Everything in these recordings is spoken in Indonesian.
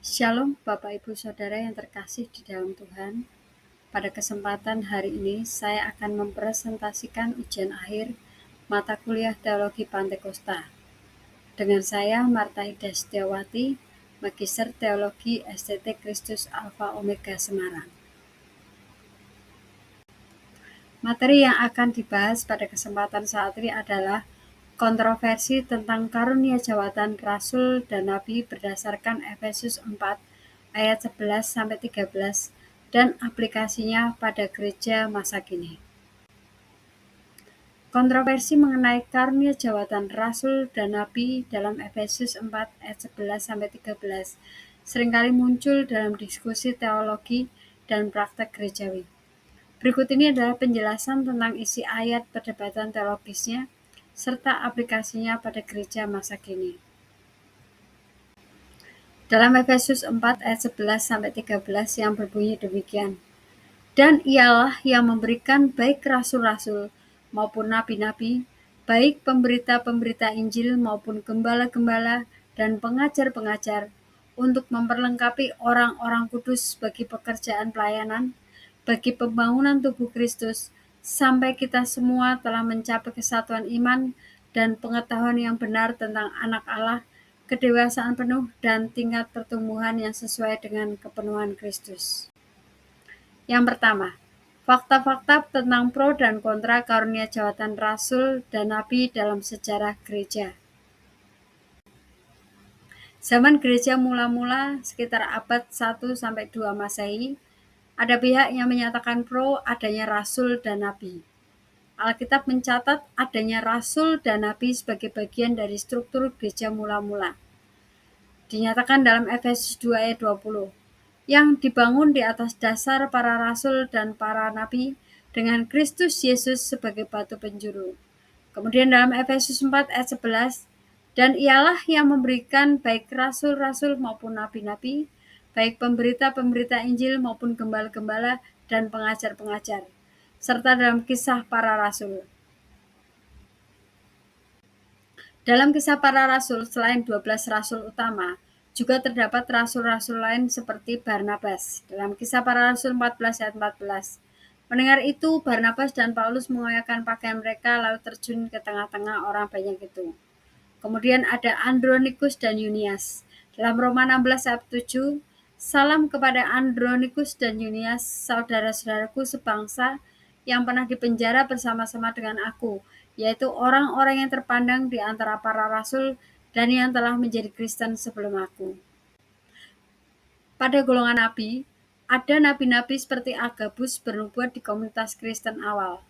Shalom Bapak Ibu Saudara yang terkasih di dalam Tuhan. Pada kesempatan hari ini saya akan mempresentasikan ujian akhir mata kuliah Teologi Pantekosta. Dengan saya Marta Ida Setiawati, Magister Teologi STT Kristus Alfa Omega Semarang. Materi yang akan dibahas pada kesempatan saat ini adalah kontroversi tentang karunia jawatan Rasul dan Nabi berdasarkan Efesus 4 ayat 11-13 dan aplikasinya pada gereja masa kini. Kontroversi mengenai karunia jawatan Rasul dan Nabi dalam Efesus 4 ayat 11-13 seringkali muncul dalam diskusi teologi dan praktek gerejawi. Berikut ini adalah penjelasan tentang isi ayat perdebatan teologisnya serta aplikasinya pada gereja masa kini. Dalam Efesus 4 ayat 11-13 yang berbunyi demikian. Dan ialah yang memberikan baik rasul-rasul maupun nabi-nabi, baik pemberita-pemberita Injil maupun gembala-gembala dan pengajar-pengajar, untuk memperlengkapi orang-orang kudus bagi pekerjaan pelayanan, bagi pembangunan tubuh Kristus, sampai kita semua telah mencapai kesatuan iman dan pengetahuan yang benar tentang anak Allah, kedewasaan penuh dan tingkat pertumbuhan yang sesuai dengan kepenuhan Kristus. Yang pertama, fakta-fakta tentang pro dan kontra karunia jawatan Rasul dan Nabi dalam sejarah gereja. Zaman gereja mula-mula sekitar abad 1-2 Masehi, ada pihak yang menyatakan pro adanya Rasul dan Nabi. Alkitab mencatat adanya Rasul dan Nabi sebagai bagian dari struktur gereja mula-mula. Dinyatakan dalam Efesus 2 ayat 20. Yang dibangun di atas dasar para rasul dan para nabi dengan Kristus Yesus sebagai batu penjuru. Kemudian dalam Efesus 4 ayat 11, dan ialah yang memberikan baik rasul-rasul maupun nabi-nabi, baik pemberita-pemberita Injil maupun gembala-gembala dan pengajar-pengajar, serta dalam kisah para rasul. Dalam kisah para rasul, selain 12 rasul utama, juga terdapat rasul-rasul lain seperti Barnabas. Dalam kisah para rasul 14 ayat 14. Mendengar itu, Barnabas dan Paulus mengoyakkan pakaian mereka lalu terjun ke tengah-tengah orang banyak itu. Kemudian ada Andronikus dan Yunias. Dalam Roma 16 ayat 7, salam kepada Andronikus dan Yunias, saudara-saudaraku sebangsa yang pernah dipenjara bersama-sama dengan aku, yaitu orang-orang yang terpandang di antara para rasul dan yang telah menjadi Kristen sebelum aku. Pada golongan nabi, ada nabi-nabi seperti Agabus bernubuat di komunitas Kristen awal.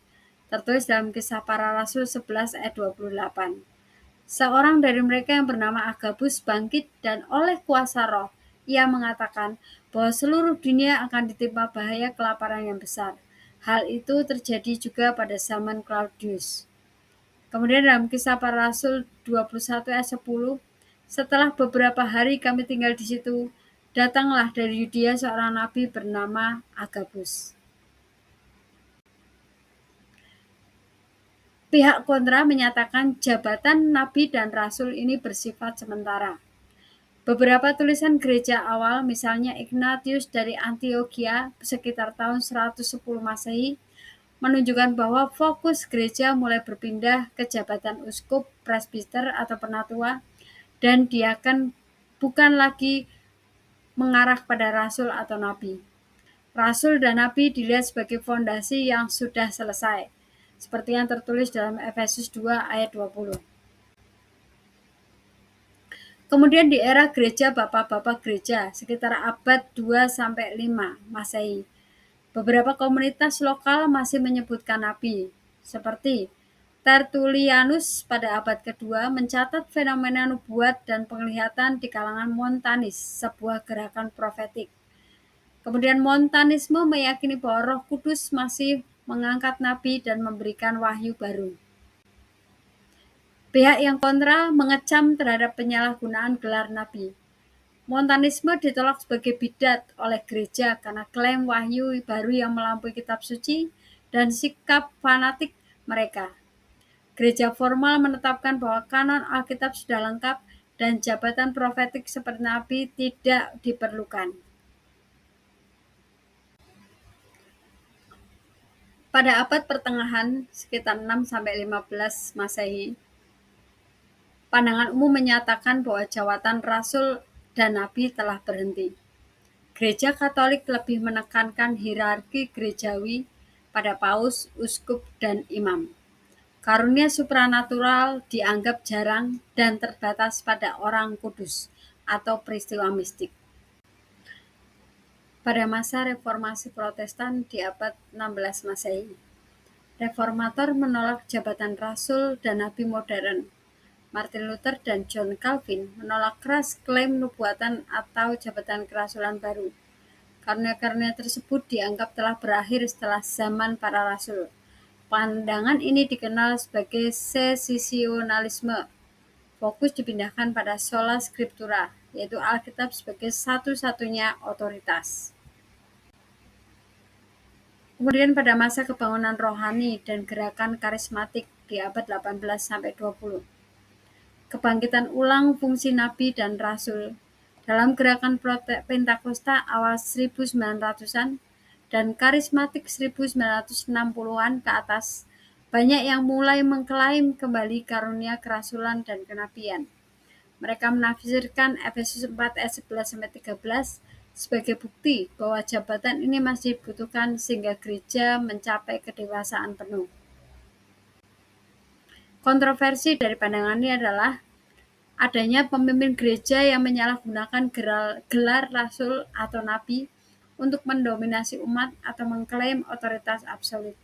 Tertulis dalam kisah para rasul 11 ayat 28. Seorang dari mereka yang bernama Agabus bangkit dan oleh kuasa roh, ia mengatakan bahwa seluruh dunia akan ditimpa bahaya kelaparan yang besar. Hal itu terjadi juga pada zaman Claudius. Kemudian dalam kisah para rasul 21 ayat 10, setelah beberapa hari kami tinggal di situ, datanglah dari Yudea seorang nabi bernama Agabus. Pihak kontra menyatakan jabatan nabi dan rasul ini bersifat sementara. Beberapa tulisan gereja awal, misalnya Ignatius dari Antioquia sekitar tahun 110 Masehi, menunjukkan bahwa fokus gereja mulai berpindah ke jabatan uskup, presbiter atau penatua, dan diaken bukan lagi mengarah pada rasul atau nabi. Rasul dan nabi dilihat sebagai fondasi yang sudah selesai, seperti yang tertulis dalam Efesus 2 ayat 20. Kemudian di era gereja bapak-bapak gereja sekitar abad 2-5 Masehi, beberapa komunitas lokal masih menyebutkan nabi, seperti Tertullianus pada abad kedua mencatat fenomena nubuat dan penglihatan di kalangan Montanis, sebuah gerakan profetik. Kemudian Montanisme meyakini bahwa Roh Kudus masih mengangkat nabi dan memberikan wahyu baru. Pihak yang kontra mengecam terhadap penyalahgunaan gelar nabi. Montanisme ditolak sebagai bidat oleh gereja karena klaim wahyu baru yang melampaui kitab suci dan sikap fanatik mereka. Gereja formal menetapkan bahwa kanon Alkitab sudah lengkap dan jabatan profetik seperti nabi tidak diperlukan. Pada abad pertengahan sekitar 6-15 Masehi, pandangan umum menyatakan bahwa jabatan rasul dan nabi telah berhenti. Gereja Katolik lebih menekankan hierarki gerejawi pada paus, uskup, dan imam. Karunia supranatural dianggap jarang dan terbatas pada orang kudus atau peristiwa mistik. Pada masa reformasi Protestan di abad 16 Masehi, reformator menolak jabatan rasul dan nabi modern. Martin Luther dan John Calvin menolak keras klaim nubuatan atau jabatan kerasulan baru. Karunia-karunia tersebut dianggap telah berakhir setelah zaman para rasul. Pandangan ini dikenal sebagai sesisionalisme. Fokus dipindahkan pada sola scriptura, yaitu Alkitab sebagai satu-satunya otoritas. Kemudian pada masa kebangunan rohani dan gerakan karismatik di abad 18-20, kebangkitan ulang fungsi nabi dan rasul dalam gerakan Pentakosta awal 1900-an dan karismatik 1960-an ke atas, banyak yang mulai mengklaim kembali karunia kerasulan dan kenabian. Mereka menafsirkan Efesus 4 ayat 11-13 sebagai bukti bahwa jabatan ini masih dibutuhkan sehingga gereja mencapai kedewasaan penuh. Kontroversi dari pandangan ini adalah adanya pemimpin gereja yang menyalahgunakan gelar rasul atau nabi untuk mendominasi umat atau mengklaim otoritas absolut.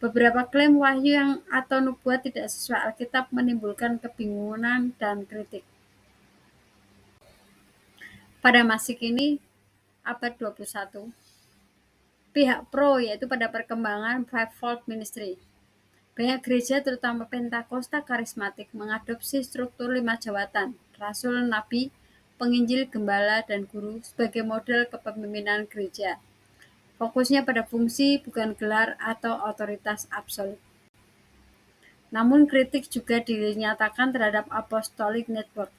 Beberapa klaim wahyu yang atau nubuat tidak sesuai Alkitab menimbulkan kebingungan dan kritik. Pada masa kini, abad 21, pihak pro yaitu pada perkembangan fivefold ministry. Banyak gereja terutama Pentakosta karismatik mengadopsi struktur 5 jabatan, rasul, nabi, penginjil, gembala, dan guru sebagai model kepemimpinan gereja. Fokusnya pada fungsi bukan gelar atau otoritas absolut. Namun kritik juga dinyatakan terhadap Apostolic Network.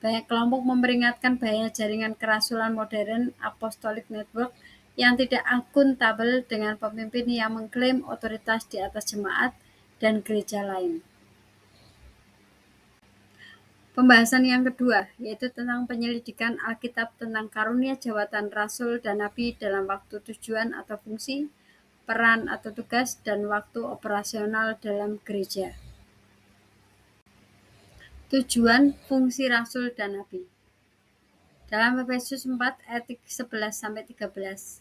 Banyak kelompok memperingatkan bahaya jaringan kerasulan modern Apostolic Network yang tidak akuntabel dengan pemimpin yang mengklaim otoritas di atas jemaat dan gereja lain. Pembahasan yang kedua, yaitu tentang penyelidikan Alkitab tentang karunia jabatan rasul dan nabi dalam waktu tujuan atau fungsi, peran atau tugas, dan waktu operasional dalam gereja. Tujuan fungsi rasul dan nabi. Dalam Efesus 4 ayat 11-13,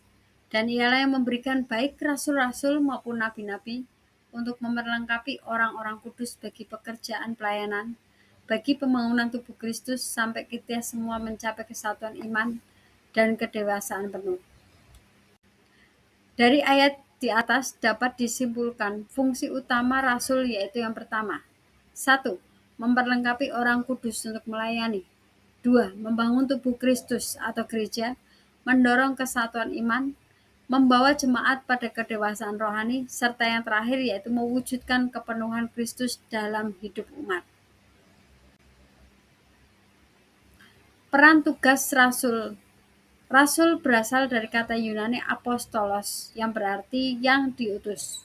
dan ialah yang memberikan baik rasul-rasul maupun nabi-nabi untuk memperlengkapi orang-orang kudus bagi pekerjaan pelayanan, bagi pembangunan tubuh Kristus sampai kita semua mencapai kesatuan iman dan kedewasaan penuh. Dari ayat di atas dapat disimpulkan fungsi utama rasul yaitu yang pertama, 1. Memperlengkapi orang kudus untuk melayani. 2. Membangun tubuh Kristus atau gereja, mendorong kesatuan iman, membawa jemaat pada kedewasaan rohani, serta yang terakhir yaitu mewujudkan kepenuhan Kristus dalam hidup umat. Peran tugas rasul. Rasul berasal dari kata Yunani apostolos yang berarti yang diutus.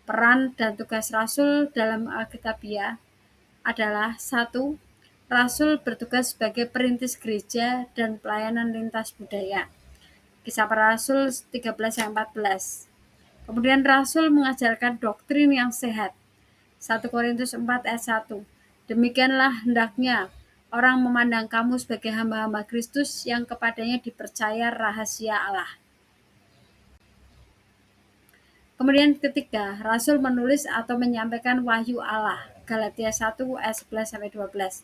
Peran dan tugas rasul dalam Alkitabiah adalah 1. Rasul bertugas sebagai perintis gereja dan pelayanan lintas budaya. Kisah para Rasul 13-14. Kemudian Rasul mengajarkan doktrin yang sehat. 1 Korintus 4 ayat 1. Demikianlah hendaknya orang memandang kamu sebagai hamba-hamba Kristus yang kepadanya dipercaya rahasia Allah. Kemudian ketiga, Rasul menulis atau menyampaikan wahyu Allah. Galatia 1 ayat 11-12.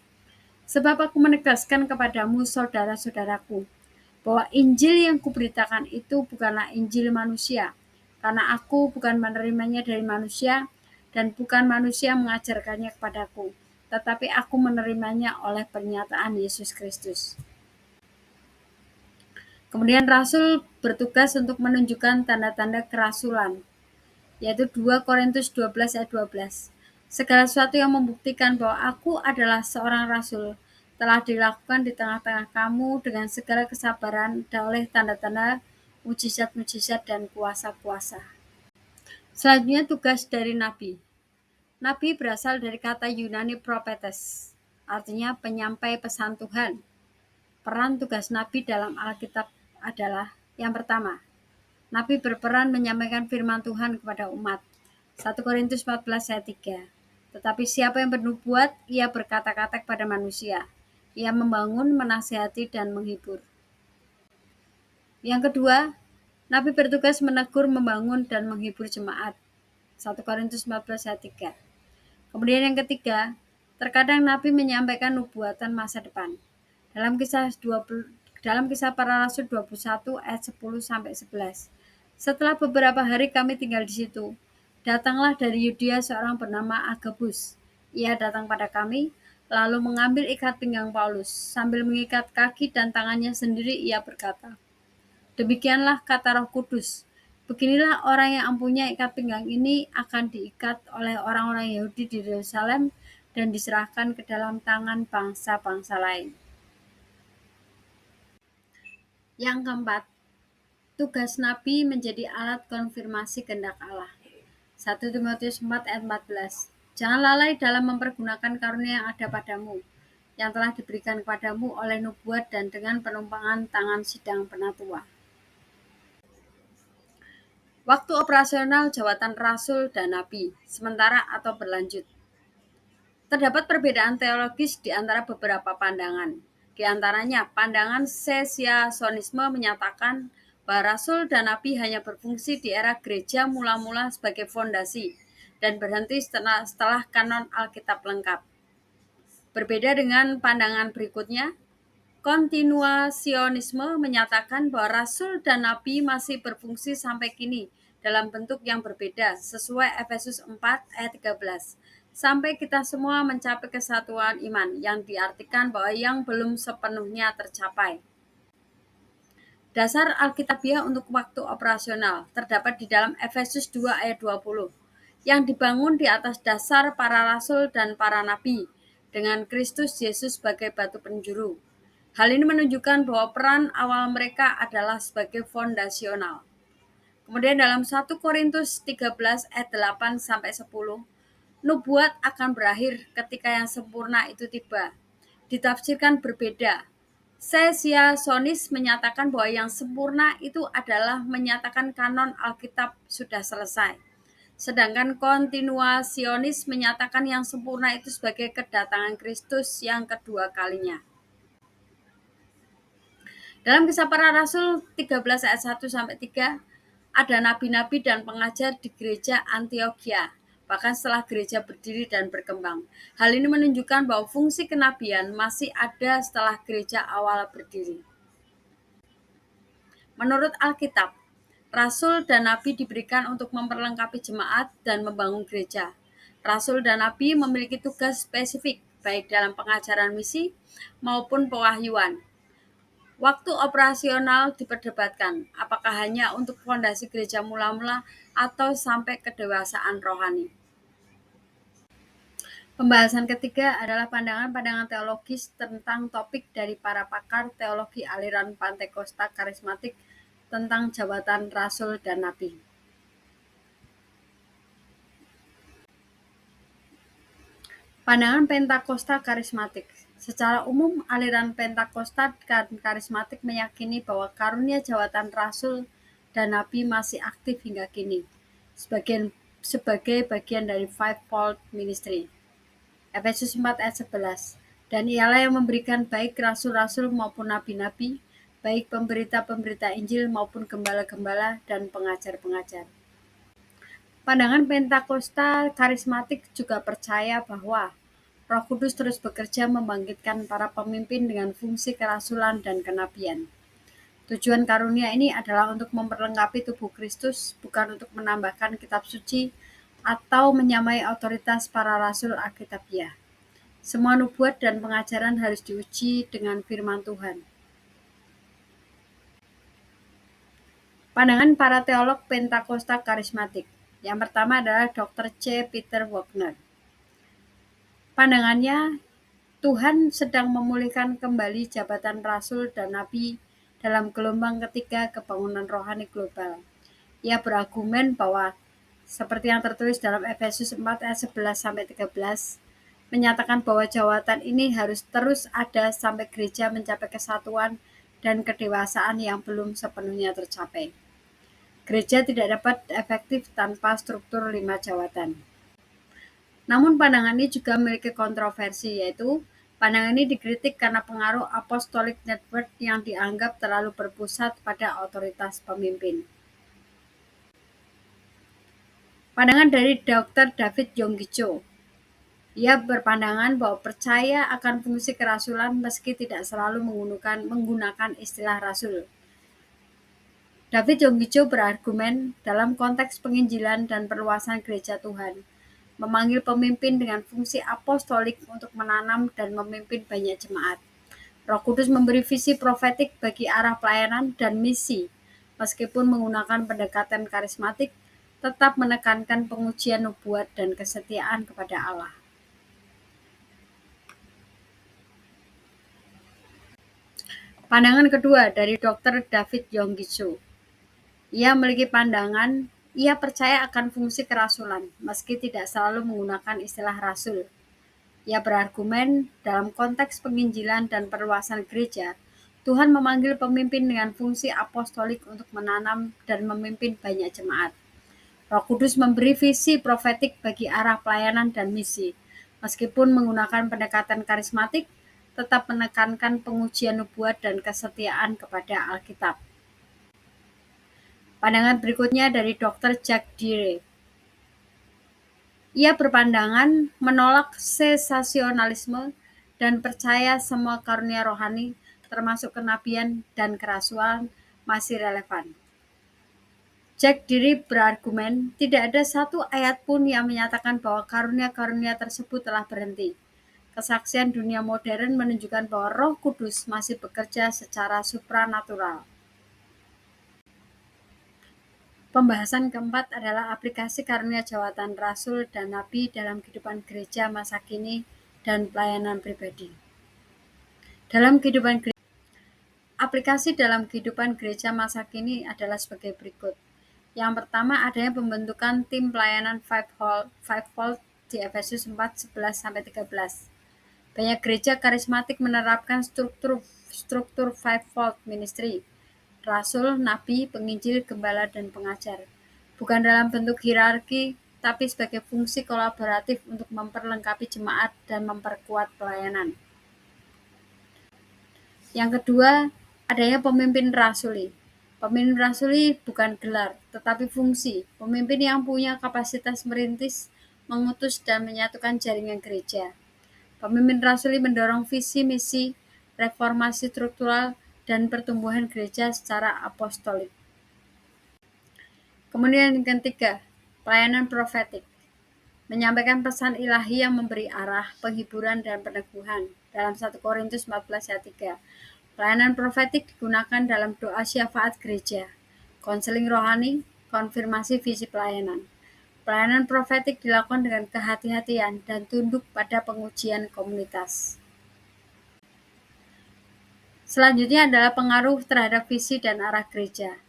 Sebab aku menegaskan kepadamu saudara-saudaraku, bahwa Injil yang kuberitakan itu bukanlah Injil manusia, karena aku bukan menerimanya dari manusia, dan bukan manusia mengajarkannya kepadaku, tetapi aku menerimanya oleh pernyataan Yesus Kristus. Kemudian Rasul bertugas untuk menunjukkan tanda-tanda kerasulan, yaitu 2 Korintus 12 ayat 12. Segala sesuatu yang membuktikan bahwa aku adalah seorang rasul telah dilakukan di tengah-tengah kamu dengan segala kesabaran dan oleh tanda-tanda, mujizat-mujizat, dan kuasa-kuasa. Selanjutnya tugas dari nabi. Nabi berasal dari kata Yunani prophetes, artinya penyampai pesan Tuhan. Peran tugas nabi dalam Alkitab adalah yang pertama, nabi berperan menyampaikan firman Tuhan kepada umat. 1 Korintus 14 ayat 3. Tetapi siapa yang bernubuat, ia berkata-kata kepada manusia. Ia membangun, menasihati, dan menghibur. Yang kedua, nabi bertugas menegur, membangun, dan menghibur jemaat. 1 Korintus 14 ayat 3. Kemudian yang ketiga, terkadang nabi menyampaikan nubuatan masa depan. Dalam kisah para rasul 21 ayat 10 sampai 11. Setelah beberapa hari kami tinggal di situ, datanglah dari Yudea seorang bernama Agabus. Ia datang pada kami, lalu mengambil ikat pinggang Paulus. Sambil mengikat kaki dan tangannya sendiri, ia berkata, "Demikianlah kata Roh Kudus. Beginilah orang yang mempunyai ikat pinggang ini akan diikat oleh orang-orang Yahudi di Yerusalem dan diserahkan ke dalam tangan bangsa-bangsa lain." Yang keempat, tugas nabi menjadi alat konfirmasi kehendak Allah. 1 Timotius 4 ayat 14. Jangan lalai dalam mempergunakan karunia yang ada padamu, yang telah diberikan kepadamu oleh nubuat dan dengan penumpangan tangan sidang penatua. Waktu operasional jabatan rasul dan nabi, sementara atau berlanjut. Terdapat perbedaan teologis di antara beberapa pandangan. Di antaranya, pandangan sesiasionisme menyatakan bahwa rasul dan nabi hanya berfungsi di era gereja mula-mula sebagai fondasi dan berhenti setelah kanon Alkitab lengkap. Berbeda dengan pandangan berikutnya, kontinuasionisme menyatakan bahwa rasul dan nabi masih berfungsi sampai kini dalam bentuk yang berbeda sesuai Efesus 4 ayat 13. Sampai kita semua mencapai kesatuan iman yang diartikan bahwa yang belum sepenuhnya tercapai. Dasar Alkitabiah untuk waktu operasional terdapat di dalam Efesus 2 ayat 20 yang dibangun di atas dasar para rasul dan para nabi dengan Kristus Yesus sebagai batu penjuru. Hal ini menunjukkan bahwa peran awal mereka adalah sebagai fondasional. Kemudian dalam 1 Korintus 13 ayat 8 sampai 10, nubuat akan berakhir ketika yang sempurna itu tiba. Ditafsirkan berbeda. Sesiasionis menyatakan bahwa yang sempurna itu adalah menyatakan kanon Alkitab sudah selesai. Sedangkan kontinuasionis menyatakan yang sempurna itu sebagai kedatangan Kristus yang kedua kalinya. Dalam kisah para rasul 13 ayat 1 sampai 3, ada nabi-nabi dan pengajar di gereja Antiokhia, bahkan setelah gereja berdiri dan berkembang. Hal ini menunjukkan bahwa fungsi kenabian masih ada setelah gereja awal berdiri. Menurut Alkitab, rasul dan nabi diberikan untuk memperlengkapi jemaat dan membangun gereja. Rasul dan nabi memiliki tugas spesifik, baik dalam pengajaran misi maupun pewahyuan. Waktu operasional diperdebatkan, apakah hanya untuk fondasi gereja mula-mula atau sampai kedewasaan rohani. Pembahasan ketiga adalah pandangan-pandangan teologis tentang topik dari para pakar teologi aliran Pantekosta karismatik tentang jabatan rasul dan nabi. Pandangan Pentakosta karismatik. Secara umum, aliran Pentakosta karismatik meyakini bahwa karunia jabatan rasul dan nabi masih aktif hingga kini, sebagai bagian dari fivefold ministry. Efesus 4 ayat 11. Dan ialah yang memberikan baik rasul-rasul maupun nabi-nabi, baik pemberita-pemberita Injil maupun gembala-gembala dan pengajar-pengajar. Pandangan Pentakosta karismatik juga percaya bahwa Roh Kudus terus bekerja membangkitkan para pemimpin dengan fungsi kerasulan dan kenabian. Tujuan karunia ini adalah untuk memperlengkapi tubuh Kristus, bukan untuk menambahkan kitab suci atau menyamai otoritas para rasul Alkitabiah. Semua nubuat dan pengajaran harus diuji dengan firman Tuhan. Pandangan para teolog Pentakosta karismatik. Yang pertama adalah Dr. C. Peter Wagner. Pandangannya, Tuhan sedang memulihkan kembali jabatan rasul dan nabi dalam gelombang ketiga kebangunan rohani global. Ia berargumen bahwa seperti yang tertulis dalam Efesus 4 ayat 11 sampai 13 menyatakan bahwa jabatan ini harus terus ada sampai gereja mencapai kesatuan dan kedewasaan yang belum sepenuhnya tercapai. Gereja tidak dapat efektif tanpa struktur 5 jawatan. Namun pandangan ini juga memiliki kontroversi, yaitu pandangan ini dikritik karena pengaruh apostolic network yang dianggap terlalu berpusat pada otoritas pemimpin. Pandangan dari Dr. David Yonggi-cho, ia berpandangan bahwa percaya akan fungsi kerasulan meski tidak selalu menggunakan istilah rasul. David Yonggi-cho berargumen dalam konteks penginjilan dan perluasan gereja Tuhan, memanggil pemimpin dengan fungsi apostolik untuk menanam dan memimpin banyak jemaat. Roh Kudus memberi visi profetik bagi arah pelayanan dan misi, meskipun menggunakan pendekatan karismatik, tetap menekankan pengujian nubuat dan kesetiaan kepada Allah. Pandangan kedua dari Dr. David Yonggi-cho. Ia memiliki pandangan, ia percaya akan fungsi kerasulan, meski tidak selalu menggunakan istilah rasul. Ia berargumen dalam konteks penginjilan dan perluasan gereja, Tuhan memanggil pemimpin dengan fungsi apostolik untuk menanam dan memimpin banyak jemaat. Roh Kudus memberi visi profetik bagi arah pelayanan dan misi, meskipun menggunakan pendekatan karismatik, tetap menekankan pengujian nubuat dan kesetiaan kepada Alkitab. Pandangan berikutnya dari Dr. Jack Deere. Ia berpandangan menolak sensasionalisme dan percaya semua karunia rohani, termasuk kenabian dan kerasulan, masih relevan. Jack Deere berargumen, tidak ada satu ayat pun yang menyatakan bahwa karunia-karunia tersebut telah berhenti. Kesaksian dunia modern menunjukkan bahwa Roh Kudus masih bekerja secara supranatural. Pembahasan keempat adalah aplikasi karunia jawatan rasul dan nabi dalam kehidupan gereja masa kini dan pelayanan pribadi. Aplikasi dalam kehidupan gereja masa kini adalah sebagai berikut. Yang pertama, adanya pembentukan tim pelayanan fivefold di Efesus 4:11-13. Banyak gereja karismatik menerapkan struktur fivefold ministry, rasul, nabi, penginjil, gembala, dan pengajar. Bukan dalam bentuk hierarki, tapi sebagai fungsi kolaboratif untuk memperlengkapi jemaat dan memperkuat pelayanan. Yang kedua, adanya pemimpin rasuli. Pemimpin rasuli bukan gelar, tetapi fungsi. Pemimpin yang punya kapasitas merintis, mengutus, dan menyatukan jaringan gereja. Pemimpin rasuli mendorong visi misi, reformasi struktural, dan pertumbuhan gereja secara apostolik. Kemudian yang ketiga, pelayanan profetik. Menyampaikan pesan ilahi yang memberi arah, penghiburan, dan peneguhan. Dalam 1 Korintus 14 ayat 3. Pelayanan profetik digunakan dalam doa syafaat gereja, konseling rohani, konfirmasi visi pelayanan. Pelayanan profetik dilakukan dengan kehati-hatian dan tunduk pada pengujian komunitas. Selanjutnya adalah pengaruh terhadap visi dan arah gereja.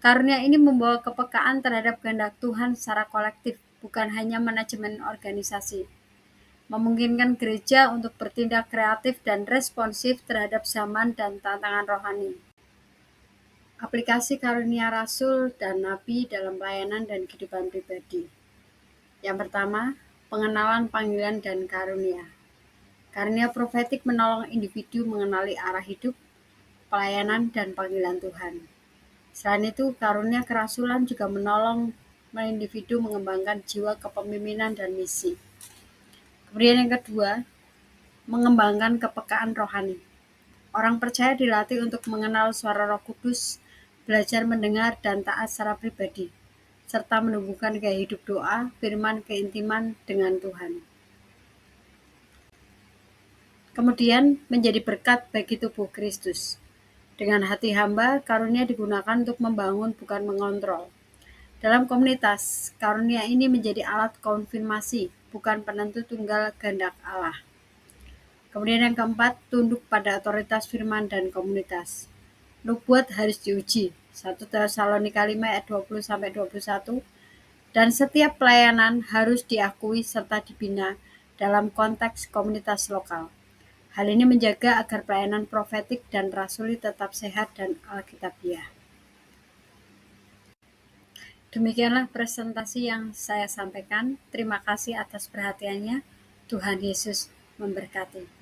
Karunia ini membawa kepekaan terhadap kehendak Tuhan secara kolektif, bukan hanya manajemen organisasi. Memungkinkan gereja untuk bertindak kreatif dan responsif terhadap zaman dan tantangan rohani. Aplikasi karunia rasul dan nabi dalam pelayanan dan kehidupan pribadi. Yang pertama, pengenalan panggilan dan karunia. Karunia profetik menolong individu mengenali arah hidup, pelayanan, dan panggilan Tuhan. Selain itu, karunia kerasulan juga menolong individu mengembangkan jiwa kepemimpinan dan misi. Kemudian yang kedua, mengembangkan kepekaan rohani. Orang percaya dilatih untuk mengenal suara Roh Kudus, belajar mendengar dan taat secara pribadi, serta menumbuhkan gaya hidup doa, firman, keintiman dengan Tuhan. Kemudian menjadi berkat bagi tubuh Kristus. Dengan hati hamba, karunia digunakan untuk membangun bukan mengontrol. Dalam komunitas, karunia ini menjadi alat konfirmasi, bukan penentu tunggal kehendak Allah. Kemudian yang keempat, tunduk pada otoritas firman dan komunitas. Nubuat harus diuji. 1 Tesalonika 5 ayat 20-21. Dan setiap pelayanan harus diakui serta dibina dalam konteks komunitas lokal. Hal ini menjaga agar pelayanan profetik dan rasuli tetap sehat dan alkitabiah. Demikianlah presentasi yang saya sampaikan. Terima kasih atas perhatiannya. Tuhan Yesus memberkati.